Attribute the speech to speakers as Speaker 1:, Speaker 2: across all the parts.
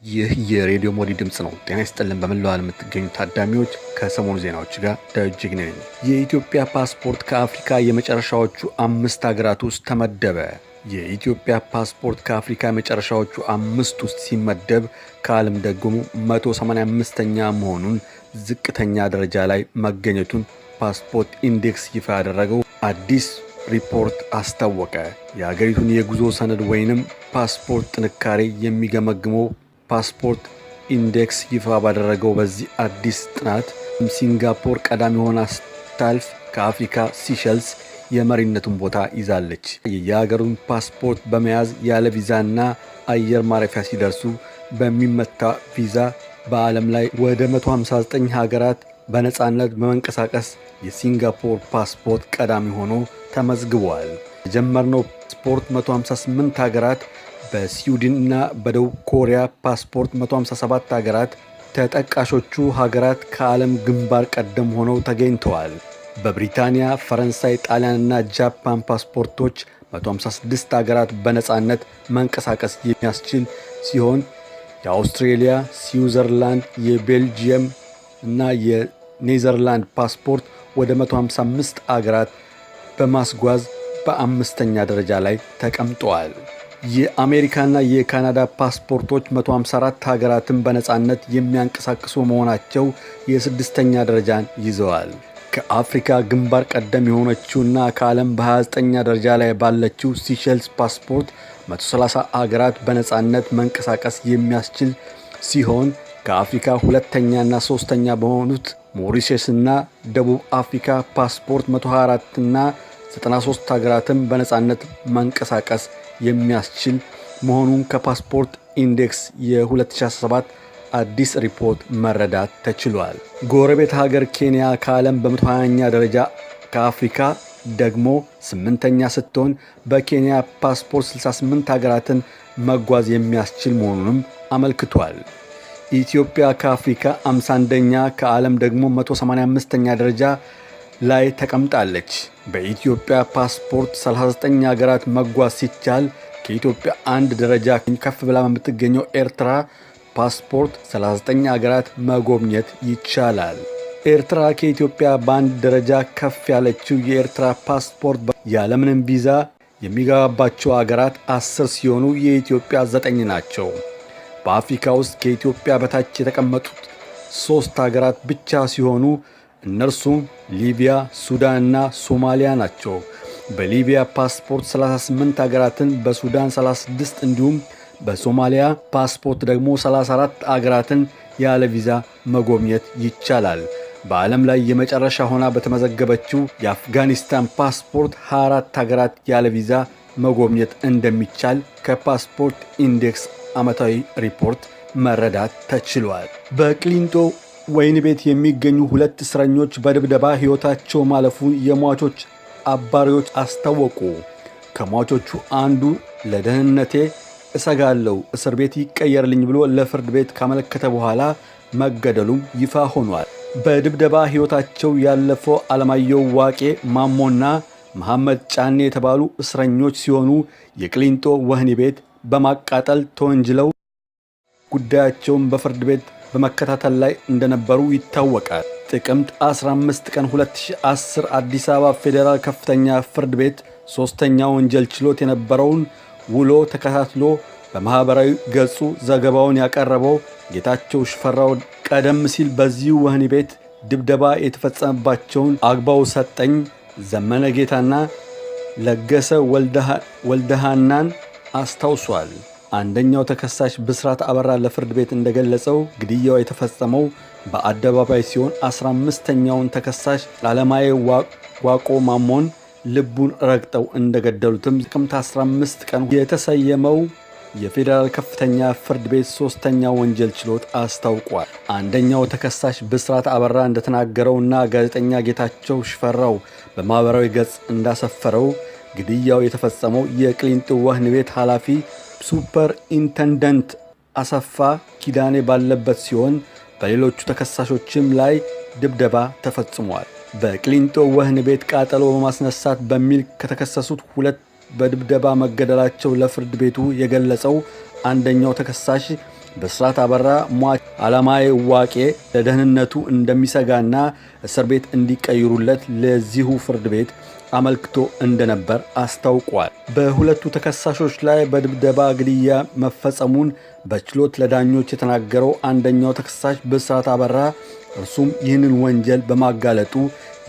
Speaker 1: ይህ የሬዲዮ ሞዲ ድምጽ ነው። ጤና ይስጥልን በመላው ዓለም የምትገኙ ታዳሚዎች ከሰሞኑ ዜናዎች ጋር ዳጅግ ነኝ። የኢትዮጵያ ፓስፖርት ከአፍሪካ የመጨረሻዎቹ 5 ሀገራት ውስጥ ተመደበ። የኢትዮጵያ ፓስፖርት ከአፍሪካ የመጨረሻዎቹ 5 ውስጥ ሲመደብ ከዓለም ደግሞ 185ኛ መሆኑን ዝቅተኛ ደረጃ ላይ መገኘቱን ፓስፖርት ኢንዴክስ ይፋ ያደረገው አዲስ ሪፖርት አስታወቀ። የሀገሪቱን የጉዞ ሰነድ ወይንም ፓስፖርት ጥንካሬ የሚገመግመው ፓስፖርት ኢንዴክስ ይፋ ባደረገው በዚህ አዲስ ጥናት ሲንጋፖር ቀዳሚ ሆና ስታልፍ ከአፍሪካ ሲሸልስ የመሪነቱን ቦታ ይዛለች። የሀገሩን ፓስፖርት በመያዝ ያለ ቪዛና አየር ማረፊያ ሲደርሱ በሚመታ ቪዛ በዓለም ላይ ወደ 159 ሀገራት በነጻነት በመንቀሳቀስ የሲንጋፖር ፓስፖርት ቀዳሚ ሆኖ ተመዝግቧል። የጀመርነው ፓስፖርት 158 ሀገራት በስዊድን እና በደቡብ ኮሪያ ፓስፖርት 157 ሀገራት ተጠቃሾቹ ሀገራት ከዓለም ግንባር ቀደም ሆነው ተገኝተዋል። በብሪታንያ፣ ፈረንሳይ፣ ጣሊያንና ጃፓን ፓስፖርቶች 156 ሀገራት በነጻነት መንቀሳቀስ የሚያስችል ሲሆን የአውስትሬሊያ፣ ስዊዘርላንድ፣ የቤልጂየም እና የኔዘርላንድ ፓስፖርት ወደ 155 ሀገራት በማስጓዝ በአምስተኛ ደረጃ ላይ ተቀምጠዋል። የአሜሪካና የካናዳ ፓስፖርቶች 154 ሀገራትን በነጻነት የሚያንቀሳቅሱ መሆናቸው የስድስተኛ ደረጃን ይዘዋል። ከአፍሪካ ግንባር ቀደም የሆነችውና ከዓለም በ29ኛ ደረጃ ላይ ባለችው ሲሸልስ ፓስፖርት 130 ሀገራት በነጻነት መንቀሳቀስ የሚያስችል ሲሆን ከአፍሪካ ሁለተኛና ሶስተኛ በሆኑት ሞሪሸስና ደቡብ አፍሪካ ፓስፖርት 124 እና 93 ሀገራትን በነጻነት መንቀሳቀስ የሚያስችል መሆኑን ከፓስፖርት ኢንዴክስ የ2017 አዲስ ሪፖርት መረዳት ተችሏል። ጎረቤት ሀገር ኬንያ ከዓለም በ120ኛ ደረጃ ከአፍሪካ ደግሞ 8ኛ ስትሆን በኬንያ ፓስፖርት 68 ሀገራትን መጓዝ የሚያስችል መሆኑንም አመልክቷል። ኢትዮጵያ ከአፍሪካ 51ኛ ከዓለም ደግሞ 185ኛ ደረጃ ላይ ተቀምጣለች። በኢትዮጵያ ፓስፖርት 39 ሀገራት መጓዝ ሲቻል ከኢትዮጵያ አንድ ደረጃ ከፍ ብላ የምትገኘው ኤርትራ ፓስፖርት 39 ሀገራት መጎብኘት ይቻላል። ኤርትራ ከኢትዮጵያ በአንድ ደረጃ ከፍ ያለችው የኤርትራ ፓስፖርት ያለምንም ቪዛ የሚገባባቸው ሀገራት 10 ሲሆኑ የኢትዮጵያ 9 ናቸው። በአፍሪካ ውስጥ ከኢትዮጵያ በታች የተቀመጡት 3 ሀገራት ብቻ ሲሆኑ እነርሱም ሊቢያ፣ ሱዳን እና ሶማሊያ ናቸው። በሊቢያ ፓስፖርት 38 ሀገራትን፣ በሱዳን 36 እንዲሁም በሶማሊያ ፓስፖርት ደግሞ 34 ሀገራትን ያለ ቪዛ መጎብኘት ይቻላል። በዓለም ላይ የመጨረሻ ሆና በተመዘገበችው የአፍጋኒስታን ፓስፖርት 24 ሀገራት ያለ ቪዛ መጎብኘት እንደሚቻል ከፓስፖርት ኢንዴክስ ዓመታዊ ሪፖርት መረዳት ተችሏል። በቅሊንጦ ወይን ቤት የሚገኙ 2 እስረኞች በድብደባ ሕይወታቸው ማለፉን የሟቾች አባሪዎች አስታወቁ። ከሟቾቹ አንዱ ለደህንነቴ እሰጋለሁ፣ እስር ቤት ይቀየርልኝ ብሎ ለፍርድ ቤት ካመለከተ በኋላ መገደሉም ይፋ ሆኗል። በድብደባ ሕይወታቸው ያለፈው አለማየሁ ዋቄ ማሞና መሐመድ ጫኔ የተባሉ እስረኞች ሲሆኑ የቅሊንጦ ወህኒ ቤት በማቃጠል ተወንጅለው ጉዳያቸውን በፍርድ ቤት በመከታተል ላይ እንደነበሩ ይታወቃል። ጥቅምት 15 ቀን 2010 አዲስ አበባ ፌዴራል ከፍተኛ ፍርድ ቤት 3ኛ ወንጀል ችሎት የነበረውን ውሎ ተከታትሎ በማኅበራዊ ገጹ ዘገባውን ያቀረበው ጌታቸው ሽፈራው ቀደም ሲል በዚሁ ወህኒ ቤት ድብደባ የተፈጸመባቸውን አግባው ሰጠኝ፣ ዘመነ ጌታና ለገሰ ወልደሃናን አስታውሷል። አንደኛው ተከሳሽ ብስራት አበራ ለፍርድ ቤት እንደገለጸው ግድያው የተፈጸመው በአደባባይ ሲሆን 15ኛውን ተከሳሽ አለማየ ዋቆ ማሞን ልቡን ረግጠው እንደገደሉትም ጥቅምት 15 ቀን የተሰየመው የፌዴራል ከፍተኛ ፍርድ ቤት 3ኛ ወንጀል ችሎት አስታውቋል። አንደኛው ተከሳሽ ብስራት አበራ እንደተናገረውና ጋዜጠኛ ጌታቸው ሽፈራው በማኅበራዊ ገጽ እንዳሰፈረው ግድያው የተፈጸመው የቅሊንጦ ወህኒ ቤት ኃላፊ ሱፐር ኢንተንደንት አሰፋ ኪዳኔ ባለበት ሲሆን በሌሎቹ ተከሳሾችም ላይ ድብደባ ተፈጽሟል። በቅሊንጦ ወህኒ ቤት ቃጠሎ በማስነሳት በሚል ከተከሰሱት 2 በድብደባ መገደላቸው ለፍርድ ቤቱ የገለጸው አንደኛው ተከሳሽ ብስራት አበራ ሟች አለማየ ዋቄ ለደህንነቱ እንደሚሰጋና እስር ቤት እንዲቀይሩለት ለዚሁ ፍርድ ቤት አመልክቶ እንደነበር አስታውቋል። በሁለቱ ተከሳሾች ላይ በድብደባ ግድያ መፈጸሙን በችሎት ለዳኞች የተናገረው አንደኛው ተከሳሽ ብስራት አበራ እርሱም ይህንን ወንጀል በማጋለጡ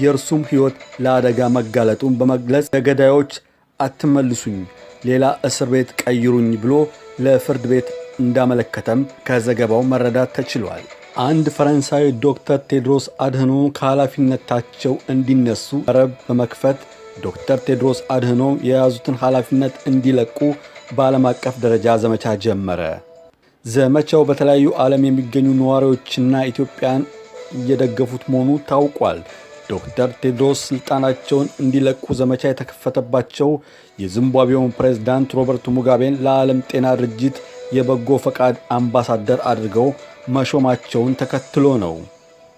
Speaker 1: የእርሱም ሕይወት ለአደጋ መጋለጡን በመግለጽ ለገዳዮች አትመልሱኝ፣ ሌላ እስር ቤት ቀይሩኝ ብሎ ለፍርድ ቤት እንዳመለከተም ከዘገባው መረዳት ተችሏል። አንድ ፈረንሳዊ ዶክተር ቴድሮስ አድህኖም ከኃላፊነታቸው እንዲነሱ መረብ በመክፈት ዶክተር ቴድሮስ አድህኖም የያዙትን ኃላፊነት እንዲለቁ በዓለም አቀፍ ደረጃ ዘመቻ ጀመረ። ዘመቻው በተለያዩ ዓለም የሚገኙ ነዋሪዎችና ኢትዮጵያን እየደገፉት መሆኑ ታውቋል። ዶክተር ቴድሮስ ስልጣናቸውን እንዲለቁ ዘመቻ የተከፈተባቸው የዚምባብዌውን ፕሬዝዳንት ሮበርት ሙጋቤን ለዓለም ጤና ድርጅት የበጎ ፈቃድ አምባሳደር አድርገው መሾማቸውን ተከትሎ ነው።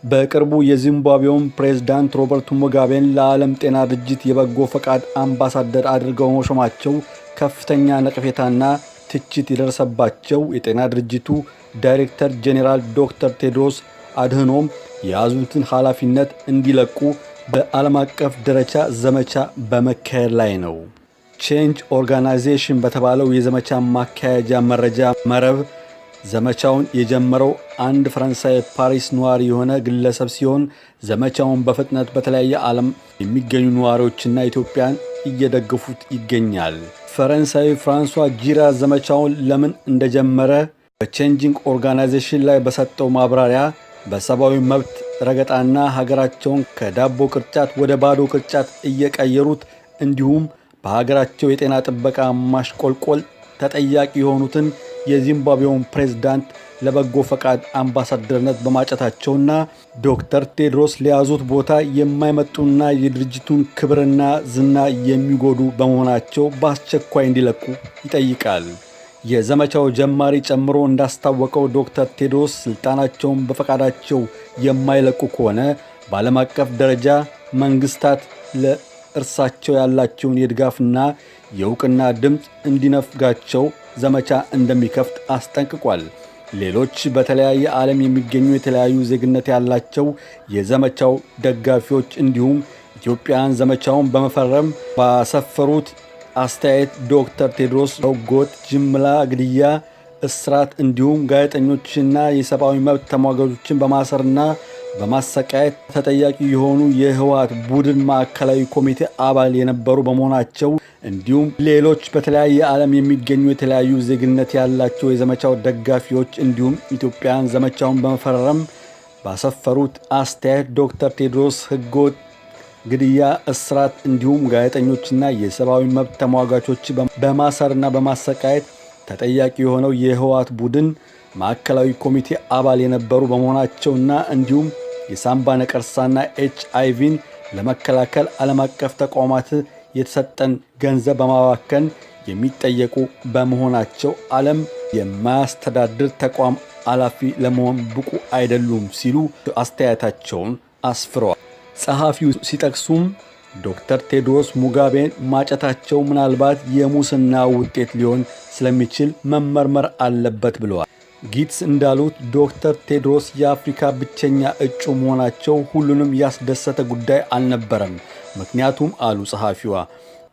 Speaker 1: በቅርቡ የዚምባብዌውን ፕሬዝዳንት ሮበርት ሙጋቤን ለዓለም ጤና ድርጅት የበጎ ፈቃድ አምባሳደር አድርገው መሾማቸው ከፍተኛ ነቀፌታና ትችት የደረሰባቸው የጤና ድርጅቱ ዳይሬክተር ጄኔራል ዶክተር ቴድሮስ አድህኖም የያዙትን ኃላፊነት እንዲለቁ በዓለም አቀፍ ደረጃ ዘመቻ በመካሄድ ላይ ነው። ቼንጅ ኦርጋናይዜሽን በተባለው የዘመቻ ማካሄጃ መረጃ መረብ ዘመቻውን የጀመረው አንድ ፈረንሳይ ፓሪስ ነዋሪ የሆነ ግለሰብ ሲሆን ዘመቻውን በፍጥነት በተለያየ ዓለም የሚገኙ ነዋሪዎችና ኢትዮጵያን እየደገፉት ይገኛል። ፈረንሳዊ ፍራንሷ ጂራ ዘመቻውን ለምን እንደጀመረ በቼንጂንግ ኦርጋናይዜሽን ላይ በሰጠው ማብራሪያ በሰብአዊ መብት ረገጣና ሀገራቸውን ከዳቦ ቅርጫት ወደ ባዶ ቅርጫት እየቀየሩት እንዲሁም በሀገራቸው የጤና ጥበቃ ማሽቆልቆል ተጠያቂ የሆኑትን የዚምባብዌውን ፕሬዝዳንት ለበጎ ፈቃድ አምባሳደርነት በማጨታቸውና ዶክተር ቴድሮስ ለያዙት ቦታ የማይመጡና የድርጅቱን ክብርና ዝና የሚጎዱ በመሆናቸው በአስቸኳይ እንዲለቁ ይጠይቃል። የዘመቻው ጀማሪ ጨምሮ እንዳስታወቀው ዶክተር ቴድሮስ ስልጣናቸውን በፈቃዳቸው የማይለቁ ከሆነ በዓለም አቀፍ ደረጃ መንግስታት ለእርሳቸው ያላቸውን የድጋፍና የእውቅና ድምፅ እንዲነፍጋቸው ዘመቻ እንደሚከፍት አስጠንቅቋል። ሌሎች በተለያየ ዓለም የሚገኙ የተለያዩ ዜግነት ያላቸው የዘመቻው ደጋፊዎች እንዲሁም ኢትዮጵያውያን ዘመቻውን በመፈረም ባሰፈሩት አስተያየት ዶክተር ቴድሮስ በሕገወጥ ጅምላ ግድያ፣ እስራት እንዲሁም ጋዜጠኞችና የሰብአዊ መብት ተሟጋቾችን በማሰርና በማሰቃየት ተጠያቂ የሆኑ የህወሓት ቡድን ማዕከላዊ ኮሚቴ አባል የነበሩ በመሆናቸው እንዲሁም ሌሎች በተለያየ ዓለም የሚገኙ የተለያዩ ዜግነት ያላቸው የዘመቻው ደጋፊዎች እንዲሁም ኢትዮጵያውያን ዘመቻውን በመፈረም ባሰፈሩት አስተያየት ዶክተር ቴድሮስ ሕገወጥ ግድያ፣ እስራት እንዲሁም ጋዜጠኞችና የሰብአዊ መብት ተሟጋቾች በማሰርና በማሰቃየት ተጠያቂ የሆነው የህወሓት ቡድን ማዕከላዊ ኮሚቴ አባል የነበሩ በመሆናቸውና እንዲሁም የሳምባ ነቀርሳና ኤችአይቪን ለመከላከል ዓለም አቀፍ ተቋማት የተሰጠን ገንዘብ በማባከን የሚጠየቁ በመሆናቸው ዓለም የማያስተዳድር ተቋም ኃላፊ ለመሆን ብቁ አይደሉም ሲሉ አስተያየታቸውን አስፍረዋል። ጸሐፊው ሲጠቅሱም ዶክተር ቴድሮስ ሙጋቤን ማጨታቸው ምናልባት የሙስና ውጤት ሊሆን ስለሚችል መመርመር አለበት ብለዋል። ጊትስ እንዳሉት ዶክተር ቴድሮስ የአፍሪካ ብቸኛ እጩ መሆናቸው ሁሉንም ያስደሰተ ጉዳይ አልነበረም። ምክንያቱም አሉ ጸሐፊዋ፣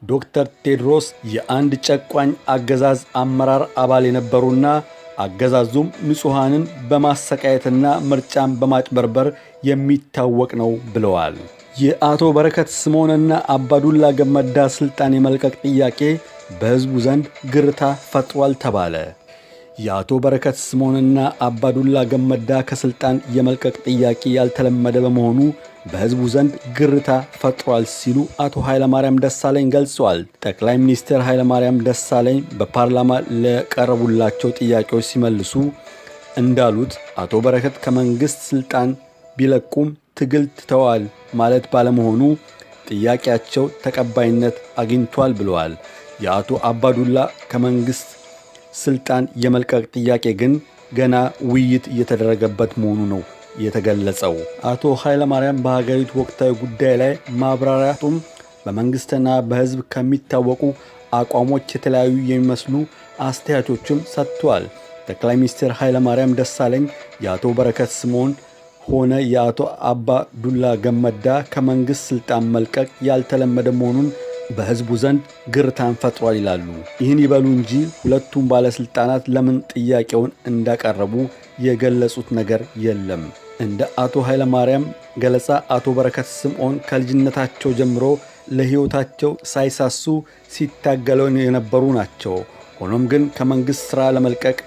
Speaker 1: ዶክተር ቴድሮስ የአንድ ጨቋኝ አገዛዝ አመራር አባል የነበሩና አገዛዙም ንጹሐንን በማሰቃየትና ምርጫን በማጭበርበር የሚታወቅ ነው ብለዋል። የአቶ በረከት ስምዖንና አባዱላ ገመዳ ስልጣን የመልቀቅ ጥያቄ በሕዝቡ ዘንድ ግርታ ፈጥሯል ተባለ። የአቶ በረከት ስምዖንና አባዱላ ገመዳ ከስልጣን የመልቀቅ ጥያቄ ያልተለመደ በመሆኑ በሕዝቡ ዘንድ ግርታ ፈጥሯል ሲሉ አቶ ኃይለማርያም ደሳለኝ ገልጸዋል። ጠቅላይ ሚኒስትር ኃይለማርያም ደሳለኝ በፓርላማ ለቀረቡላቸው ጥያቄዎች ሲመልሱ እንዳሉት አቶ በረከት ከመንግሥት ስልጣን ቢለቁም ትግል ትተዋል ማለት ባለመሆኑ ጥያቄያቸው ተቀባይነት አግኝቷል ብለዋል። የአቶ አባዱላ ከመንግሥት ስልጣን የመልቀቅ ጥያቄ ግን ገና ውይይት እየተደረገበት መሆኑ ነው የተገለጸው። አቶ ኃይለማርያም በሀገሪቱ ወቅታዊ ጉዳይ ላይ ማብራሪያቱም በመንግስትና በሕዝብ ከሚታወቁ አቋሞች የተለያዩ የሚመስሉ አስተያየቶችም ሰጥቷል። ጠቅላይ ሚኒስትር ኃይለማርያም ደሳለኝ የአቶ በረከት ስምዖን ሆነ የአቶ አባዱላ ገመዳ ከመንግስት ስልጣን መልቀቅ ያልተለመደ መሆኑን በህዝቡ ዘንድ ግርታን ፈጥሯል ይላሉ። ይህን ይበሉ እንጂ ሁለቱም ባለስልጣናት ለምን ጥያቄውን እንዳቀረቡ የገለጹት ነገር የለም። እንደ አቶ ኃይለማርያም ገለጻ አቶ በረከት ስምዖን ከልጅነታቸው ጀምሮ ለህይወታቸው ሳይሳሱ ሲታገሉ የነበሩ ናቸው። ሆኖም ግን ከመንግስት ሥራ ለመልቀቅ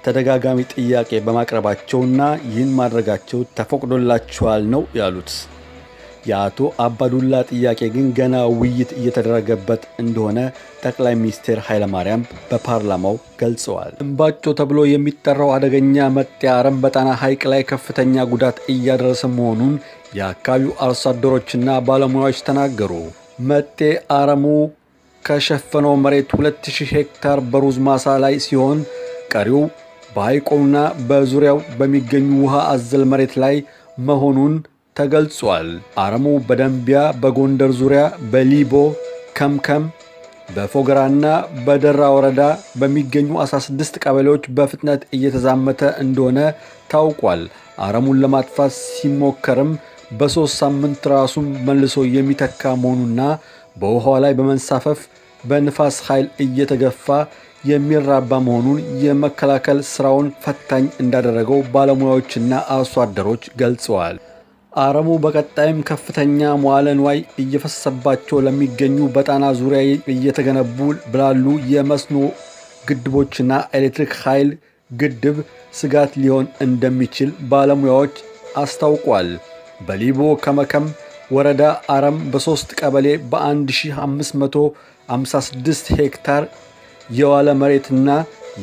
Speaker 1: ተደጋጋሚ ጥያቄ በማቅረባቸውና ይህን ማድረጋቸው ተፈቅዶላቸዋል ነው ያሉት። የአቶ አባዱላ ጥያቄ ግን ገና ውይይት እየተደረገበት እንደሆነ ጠቅላይ ሚኒስትር ኃይለማርያም በፓርላማው ገልጸዋል። እምባጮ ተብሎ የሚጠራው አደገኛ መጤ አረም በጣና ሐይቅ ላይ ከፍተኛ ጉዳት እያደረሰ መሆኑን የአካባቢው አርሶ አደሮችና ባለሙያዎች ተናገሩ። መጤ አረሙ ከሸፈነው መሬት 2000 ሄክታር በሩዝ ማሳ ላይ ሲሆን ቀሪው በሐይቁና በዙሪያው በሚገኙ ውሃ አዘል መሬት ላይ መሆኑን ተገልጿል። አረሙ በደንቢያ፣ በጎንደር ዙሪያ፣ በሊቦ ከምከም፣ በፎገራና በደራ ወረዳ በሚገኙ 16 ቀበሌዎች በፍጥነት እየተዛመተ እንደሆነ ታውቋል። አረሙን ለማጥፋት ሲሞከርም በ3 ሳምንት ራሱን መልሶ የሚተካ መሆኑና በውሃው ላይ በመንሳፈፍ በንፋስ ኃይል እየተገፋ የሚራባ መሆኑን የመከላከል ስራውን ፈታኝ እንዳደረገው ባለሙያዎችና አርሶ አደሮች ገልጸዋል። አረሙ በቀጣይም ከፍተኛ መዋዕለ ንዋይ እየፈሰሰባቸው ለሚገኙ በጣና ዙሪያ እየተገነቡ ብላሉ የመስኖ ግድቦችና ኤሌክትሪክ ኃይል ግድብ ስጋት ሊሆን እንደሚችል ባለሙያዎች አስታውቋል። በሊቦ ከመከም ወረዳ አረም በ3 ቀበሌ በ1556 ሄክታር የዋለ መሬትና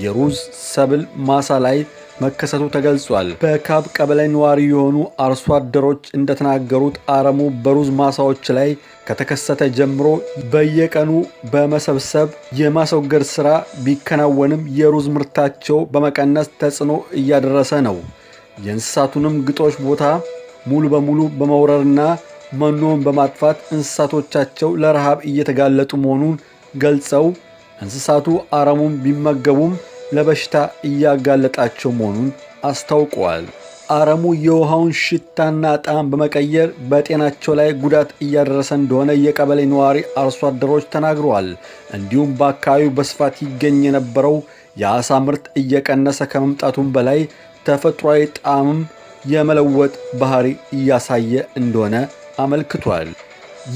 Speaker 1: የሩዝ ሰብል ማሳ ላይ መከሰቱ ተገልጿል። በካብ ቀበሌ ነዋሪ የሆኑ አርሶ አደሮች እንደተናገሩት አረሙ በሩዝ ማሳዎች ላይ ከተከሰተ ጀምሮ በየቀኑ በመሰብሰብ የማስወገድ ሥራ ቢከናወንም የሩዝ ምርታቸው በመቀነስ ተጽዕኖ እያደረሰ ነው። የእንስሳቱንም ግጦሽ ቦታ ሙሉ በሙሉ በመውረርና መኖን በማጥፋት እንስሳቶቻቸው ለረሃብ እየተጋለጡ መሆኑን ገልጸው እንስሳቱ አረሙን ቢመገቡም ለበሽታ እያጋለጣቸው መሆኑን አስታውቀዋል። አረሙ የውሃውን ሽታና ጣዕም በመቀየር በጤናቸው ላይ ጉዳት እያደረሰ እንደሆነ የቀበሌ ነዋሪ አርሶ አደሮች ተናግረዋል። እንዲሁም በአካባቢው በስፋት ይገኝ የነበረው የአሳ ምርት እየቀነሰ ከመምጣቱም በላይ ተፈጥሯዊ ጣዕምም የመለወጥ ባህሪ እያሳየ እንደሆነ አመልክቷል።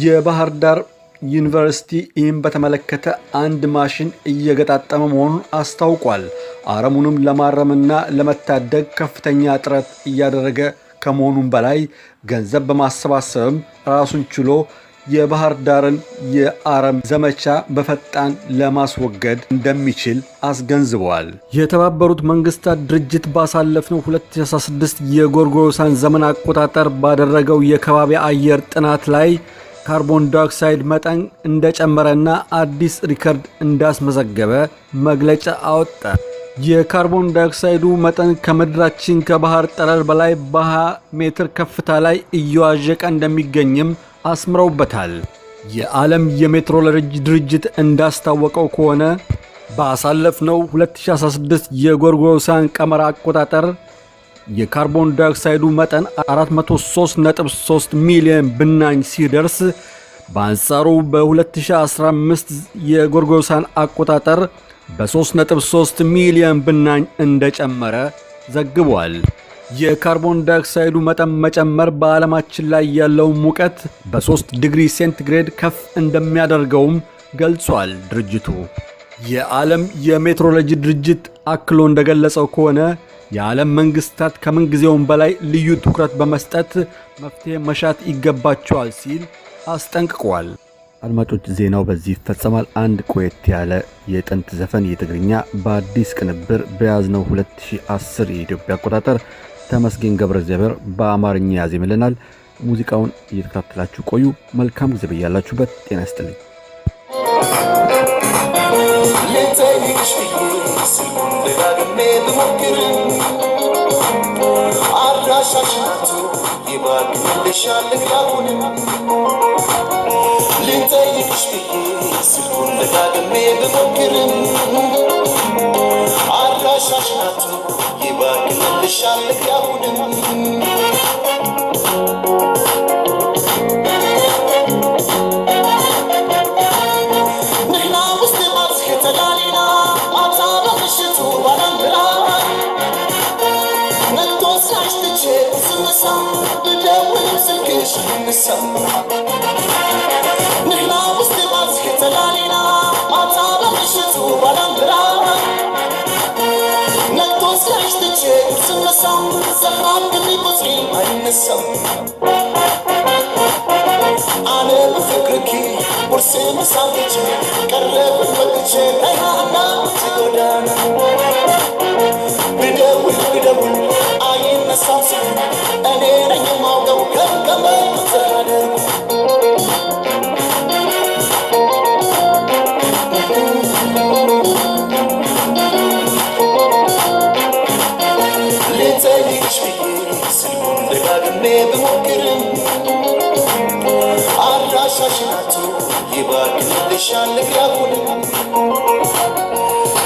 Speaker 1: የባህር ዳር ዩኒቨርሲቲ ይህን በተመለከተ አንድ ማሽን እየገጣጠመ መሆኑን አስታውቋል። አረሙንም ለማረምና ለመታደግ ከፍተኛ ጥረት እያደረገ ከመሆኑም በላይ ገንዘብ በማሰባሰብም ራሱን ችሎ የባህር ዳርን የአረም ዘመቻ በፈጣን ለማስወገድ እንደሚችል አስገንዝበዋል። የተባበሩት መንግስታት ድርጅት ባሳለፍነው 2016 የጎርጎሮሳን ዘመን አቆጣጠር ባደረገው የከባቢ አየር ጥናት ላይ ካርቦን ዳይኦክሳይድ መጠን እንደጨመረና አዲስ ሪከርድ እንዳስመዘገበ መግለጫ አወጣ። የካርቦን ዳይኦክሳይዱ መጠን ከምድራችን ከባህር ጠለል በላይ በ20 ሜትር ከፍታ ላይ እየዋዠቀ እንደሚገኝም አስምረውበታል። የዓለም የሜትሮሎጂ ድርጅት እንዳስታወቀው ከሆነ ባሳለፍነው 2016 የጎርጎሮሳን ቀመር አቆጣጠር የካርቦን ዳይኦክሳይዱ መጠን 403.3 ሚሊዮን ብናኝ ሲደርስ በአንጻሩ በ2015 የጎርጎሮሳን አቆጣጠር በ3.3 ሚሊዮን ብናኝ እንደጨመረ ዘግቧል። የካርቦን ዳይኦክሳይዱ መጠን መጨመር በዓለማችን ላይ ያለው ሙቀት በ3 ዲግሪ ሴንቲግሬድ ከፍ እንደሚያደርገውም ገልጿል። ድርጅቱ የዓለም የሜትሮሎጂ ድርጅት አክሎ እንደገለጸው ከሆነ የዓለም መንግስታት ከምንጊዜውም በላይ ልዩ ትኩረት በመስጠት መፍትሄ መሻት ይገባቸዋል ሲል አስጠንቅቋል። አድማጮች ዜናው በዚህ ይፈጸማል። አንድ ቆየት ያለ የጥንት ዘፈን የትግርኛ በአዲስ ቅንብር በያዝነው 2010 የኢትዮጵያ አቆጣጠር ተመስገን ገብረ እግዚአብሔር በአማርኛ ያዜምልናል። ሙዚቃውን እየተከታተላችሁ ቆዩ። መልካም ጊዜ በያላችሁበት ጤና ይስጥልኝ።
Speaker 2: ልንጠይቅሽ ብዬ ስልኩን ደጋግሜ ብሞክርም አድራሻሽን መቶ ይባርክልሻል ያሁንም نحنا وسط بعض كتلالينا عطا بمشتو بالانبرا نكتوس كعشتك سنسم زخراب قدري قصري ما ينسم أنا بفكركي برسي مساقك قرب الوقتك أيها أنا تقودانا بدول عين نساسي أنا رأي موضوع كمان تهدر لتاليش فيه سلمون دقاقمي بمكرم عراشاشناتو يبارك للشان لقيابون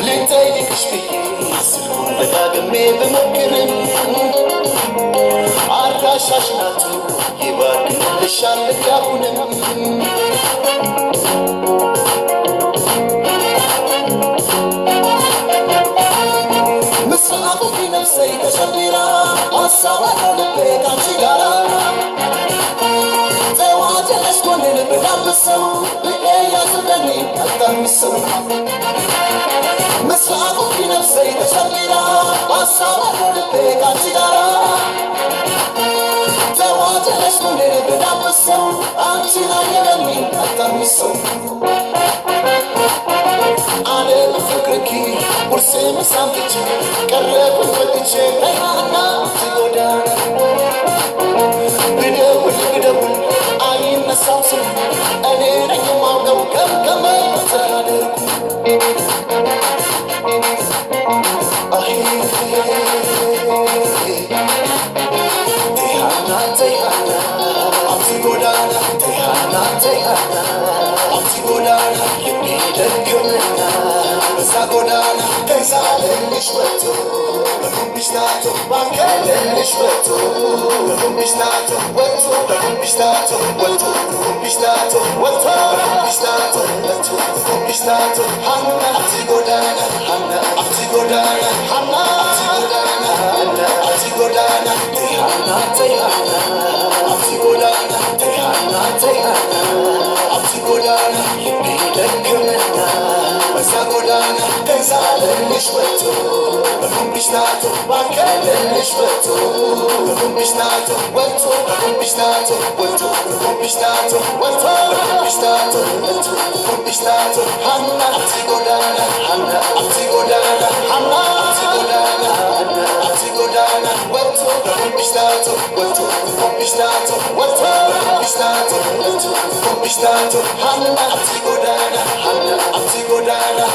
Speaker 2: لتاليش فيه سلمون دقاقمي بمكرم عراشاشناتو يبارك للشان لقيابون في نفسي تشبيرا والصوات لبيت عن سيجارة زواج الأشكون اللي بلعب السو بقيا سبني أكتر من السو مسرعه في نفسي تشبيرا والصوات لبيت عن سيجارة زواج الأشكون اللي بلعب السو عن سيجارة يبني أكتر من السو أنا بفكركي برسي مسامتك قرب الوقتك أيها أنا تقودانا بدول عين نسامسل أنا رأي موضوع كمان تهدر تيهانا عم تقودانا تيهانا عم تقودانا يبني دقمنا بساقودانا كيسالنش وقتو لكم بشتاتو باكالنش وقتو لكم بشتاتو وقتو لكم بشتاتو وقتو لكم بشتاتو وقتو لكم بشتاتو وقتو لكم بشتاتو حنا أبتقودانا حنا أبتقودانا حنا أبتقودانا حنا أبتقودانا تيهانا أبتقودانا تيهانا أبتقودانا يبني دقمنا بساقودانا كيسالنش وقتو لكم بشتاتو باكالنش وقتو لكم بشتاتو وقتو لكم بشتاتو وقتو لكم بشتاتو وقتو لكم بشتاتو وقتو لكم بشتاتو حنا أبتقودانا حنا أبتقودانا حنا أبتقودانا حنا أبتقودانا وقتو لكم بشتاتو وقتو لكم بشتاتو وقتو لكم بشتاتو وقتو لكم بشتاتو حنا أبتقودانا حنا أبتقودانا